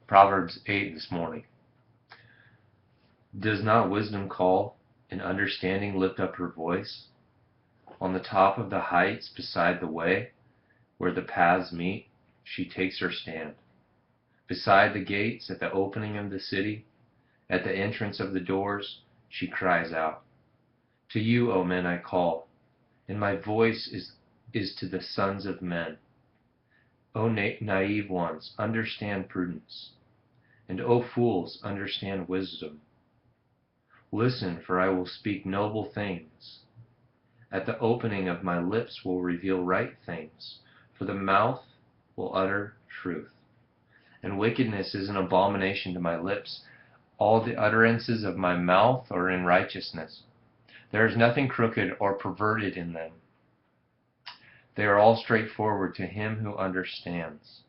Proverbs 8 this morning. Does not wisdom call, and understanding lift up her voice? On the top of the heights beside the way, where the paths meet, she takes her stand. Beside the gates, at the opening of the city, at the entrance of the doors, she cries out. To you, O men, I call, and my voice is to the sons of men. O naive ones, understand prudence, and O fools, understand wisdom. Listen, for I will speak noble things. At the opening of my lips will reveal right things, for the mouth will utter truth. And wickedness is an abomination to my lips. All the utterances of my mouth are in righteousness. There is nothing crooked or perverted in them. They are all straightforward to him who understands,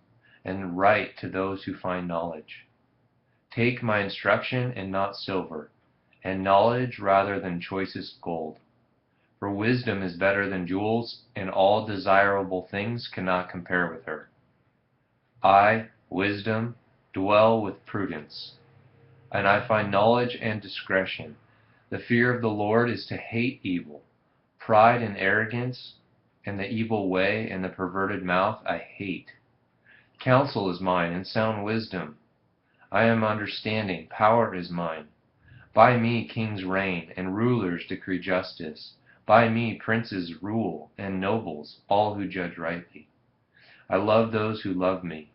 and right to those who find knowledge. Take my instruction and not silver, and knowledge rather than choicest gold. For wisdom is better than jewels, and all desirable things cannot compare with her. I, wisdom, dwell with prudence, and I find knowledge and discretion. The fear of the Lord is to hate evil. Pride and arrogance, and the evil way, and the perverted mouth I hate. Counsel is mine, and sound wisdom. I am understanding, power is mine. By me kings reign, and rulers decree justice. By me princes rule, and nobles, all who judge rightly. I love those who love me,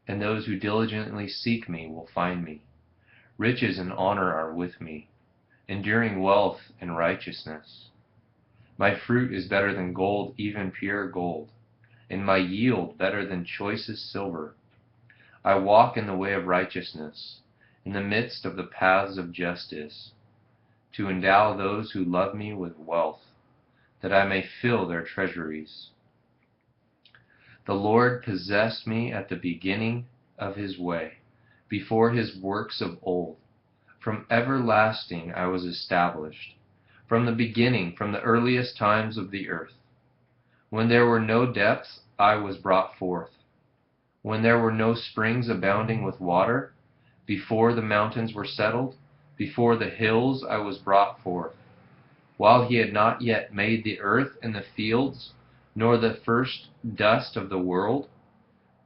and those who diligently seek me will find me. Riches and honor are with me, enduring wealth and righteousness. My fruit is better than gold, even pure gold, and my yield better than choicest silver. I walk in the way of righteousness, in the midst of the paths of justice, to endow those who love me with wealth, that I may fill their treasuries. The Lord possessed me at the beginning of his way, before his works of old. From everlasting I was established, from the beginning, from the earliest times of the earth. When there were no depths, I was brought forth. When there were no springs abounding with water, before the mountains were settled, before the hills I was brought forth. While he had not yet made the earth and the fields, nor the first dust of the world,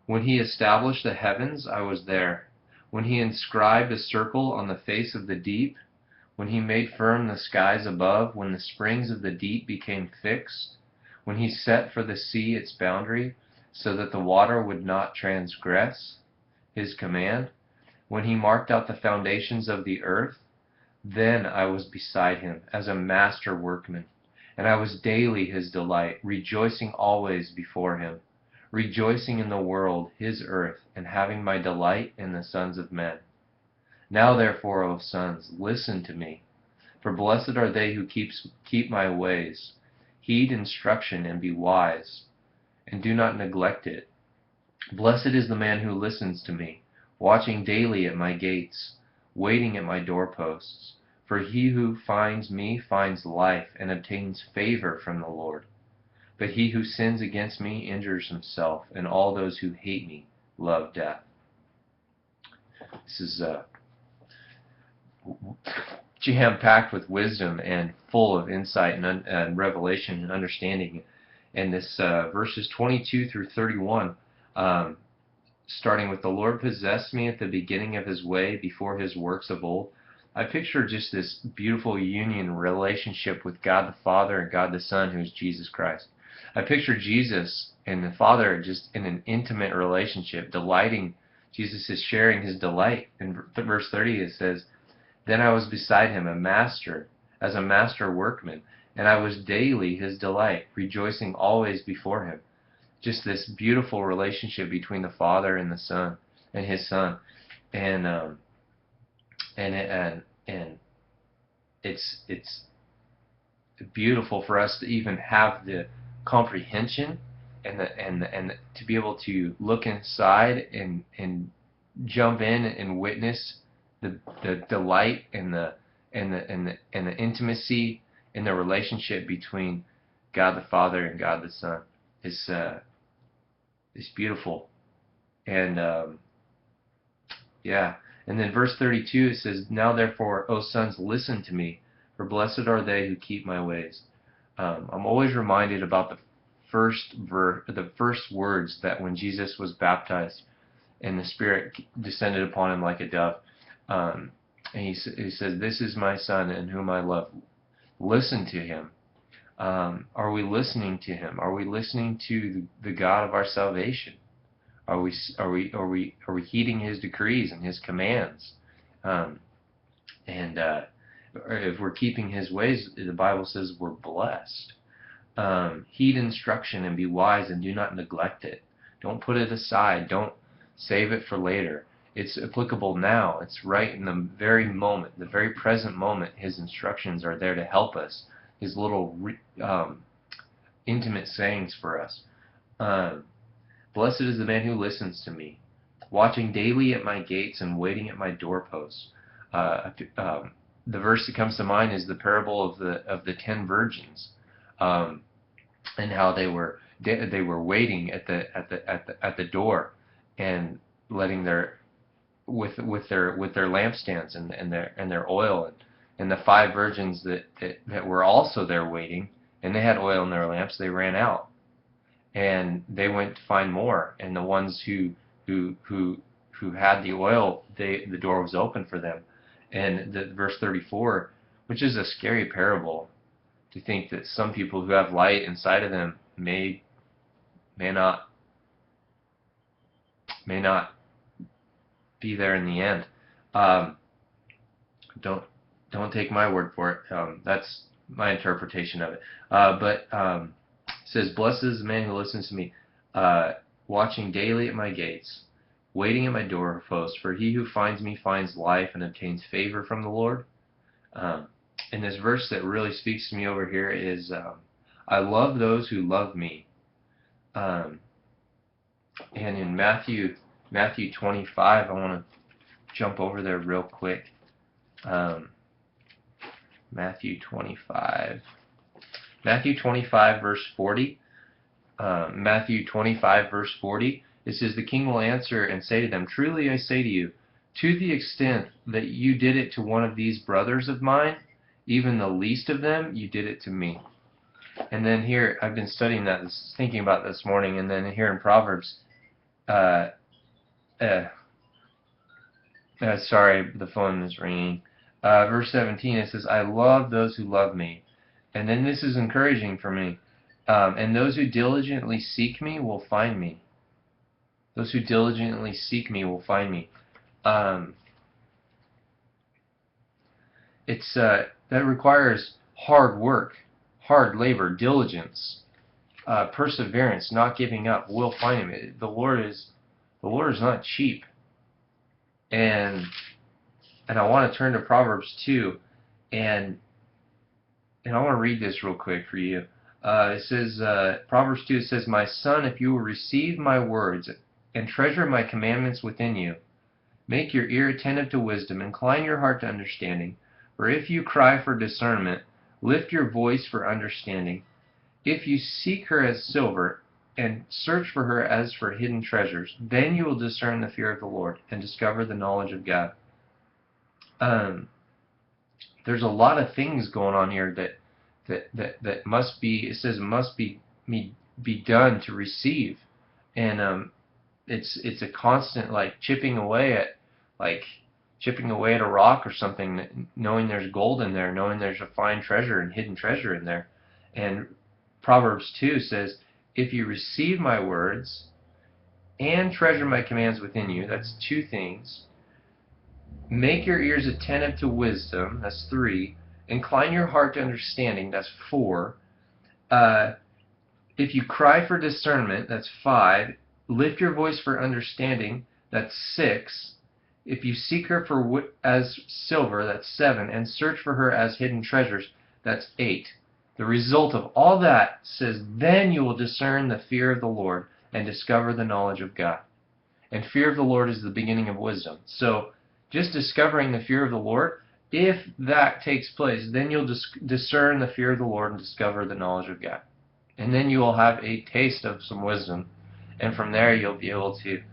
when he established the heavens, I was there. When he inscribed a circle on the face of the deep, when he made firm the skies above, when the springs of the deep became fixed, when he set for the sea its boundary, so that the water would not transgress his command, when he marked out the foundations of the earth, then I was beside him as a master workman, and I was daily his delight, rejoicing always before him, rejoicing in the world, his earth, and having my delight in the sons of men. Now therefore, O sons, listen to me, for blessed are they who keep my ways. Heed instruction and be wise, and do not neglect it. Blessed is the man who listens to me, watching daily at my gates, waiting at my doorposts. For he who finds me finds life and obtains favor from the Lord. But he who sins against me injures himself, and all those who hate me love death. This is jam-packed with wisdom and full of insight and revelation and understanding. And this verses 22 through 31, starting with the Lord possessed me at the beginning of his way before his works of old. I picture just this beautiful union relationship with God the Father and God the Son, who is Jesus Christ. I picture Jesus and the Father just in an intimate relationship, delighting. Jesus is sharing his delight. In verse 30 it says, Then I was beside him, as a master workman, and I was daily his delight, rejoicing always before him. Just this beautiful relationship between the Father and the Son and his Son, and it's beautiful for us to even have the comprehension and to be able to look inside and jump in and witness the delight and the intimacy in the relationship between God the Father and God the Son. It's beautiful, and Yeah. And then verse 32, it says, "Now therefore, O sons, listen to me, for blessed are they who keep my ways." I'm always reminded about the first words that when Jesus was baptized and the Spirit descended upon him like a dove. And he says, "This is my Son in whom I love. Listen to him." Are we listening to him? Are we listening to the God of our salvation? Are we heeding his decrees and his commands? And if we're keeping his ways, the Bible says we're blessed. Heed instruction and be wise, and do not neglect it. Don't put it aside. Don't save it for later. It's applicable now. It's right in the very moment, the very present moment. His instructions are there to help us. His little intimate sayings for us. Blessed is the man who listens to me, watching daily at my gates and waiting at my doorposts. The verse that comes to mind is the parable of the 10 virgins, and how they were waiting at the door and letting their with their lampstands and their oil, and the 5 virgins that were also there waiting, and they had oil in their lamps. They ran out, and they went to find more. And the ones who had the oil, the door was open for them. And the verse 34, which is a scary parable, to think that some people who have light inside of them may not be there in the end. Don't take my word for it. That's my interpretation of it. But it says, "Blessed is the man who listens to me, watching daily at my gates, waiting at my doorpost. For he who finds me finds life and obtains favor from the Lord." And this verse that really speaks to me over here is, "I love those who love me." And in Matthew 25, I want to jump over there real quick. Matthew 25 verse 40. Matthew 25 verse 40. It says, "The king will answer and say to them, Truly I say to you, to the extent that you did it to one of these brothers of mine, even the least of them, you did it to me." And then here, I've been studying that, thinking about this morning, and then here in Proverbs, sorry, the phone is ringing. Verse 17, it says, "I love those who love me." And then this is encouraging for me. "And those who diligently seek me will find me." Those who diligently seek me will find me. That requires hard work, hard labor, diligence, perseverance, not giving up. We'll find him. The Lord is not cheap. And I want to turn to Proverbs 2, and I want to read this real quick for you. It says, Proverbs 2, it says, "My son, if you will receive my words and treasure my commandments within you, make your ear attentive to wisdom, incline your heart to understanding. For if you cry for discernment, lift your voice for understanding. If you seek her as silver and search for her as for hidden treasures, then you will discern the fear of the Lord and discover the knowledge of God." There's a lot of things going on here that must be, it says, must be done to receive. And it's a constant, like chipping away at a rock or something, knowing there's gold in there, knowing there's a fine treasure and hidden treasure in there. And Proverbs 2 says, "If you receive my words and treasure my commands within you," that's 2 things. "Make your ears attentive to wisdom," that's 3. "Incline your heart to understanding," that's 4. If you cry for discernment, that's 5. "Lift your voice for understanding," that's 6. "If you seek her as silver," that's 7. "And search for her as hidden treasures," that's 8. The result of all that says, "Then you will discern the fear of the Lord and discover the knowledge of God." And fear of the Lord is the beginning of wisdom. So just discovering the fear of the Lord, if that takes place, then you'll discern the fear of the Lord and discover the knowledge of God. And then you will have a taste of some wisdom. And from there you'll be able to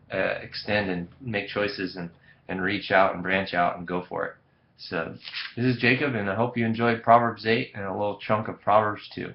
extend and make choices and and reach out and branch out and go for it. So this is Jacob, and I hope you enjoyed Proverbs 8 and a little chunk of Proverbs 2.